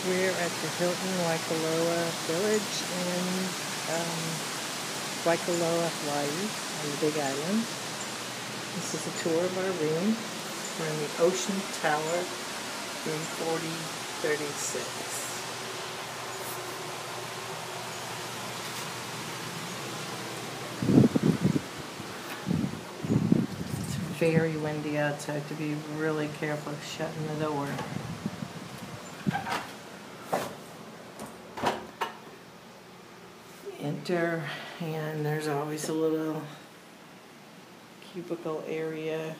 We're at the Hilton Waikaloa Village in Waikaloa, Hawaii, on the Big Island. This is a tour of our room. We're in the Ocean Tower, room 4036. It's very windy outside, to be really careful shutting the door. Enter, and there's always a little cubicle area,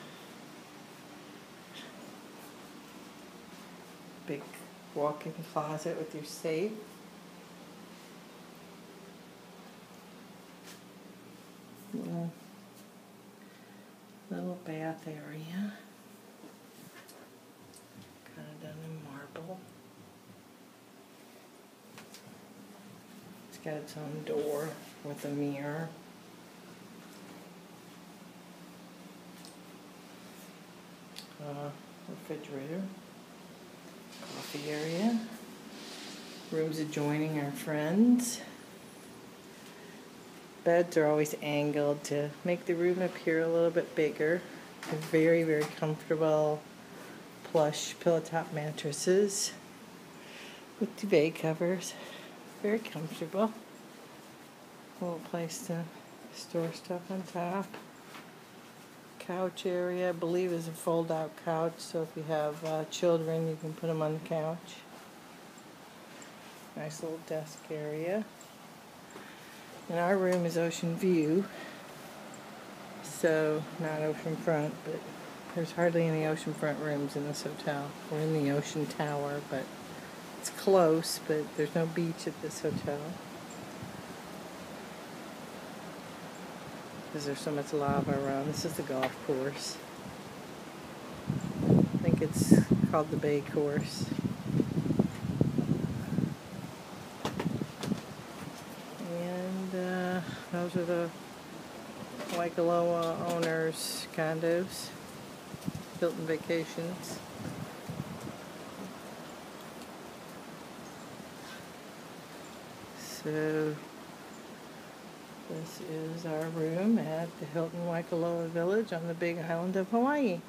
big walk-in closet with your safe, little bath area, kind of done in marble. It's got its own door with a mirror. Refrigerator, coffee area, rooms adjoining our friends. Beds are always angled to make the room appear a little bit bigger. They're very, very comfortable plush pillow top mattresses with duvet covers. Very comfortable. A little place to store stuff on top. Couch area, I believe, is a fold-out couch, so if you have children, you can put them on the couch. Nice little desk area. And our room is ocean view, so not ocean front, but there's hardly any ocean front rooms in this hotel. We're in the Ocean Tower, but it's close, but there's no beach at this hotel, because there's so much lava around. This is the golf course. I think it's called the Bay Course. And those are the Waikaloa owners' condos, Hilton Vacations. So this is our room at the Hilton Waikaloa Village on the Big Island of Hawaii.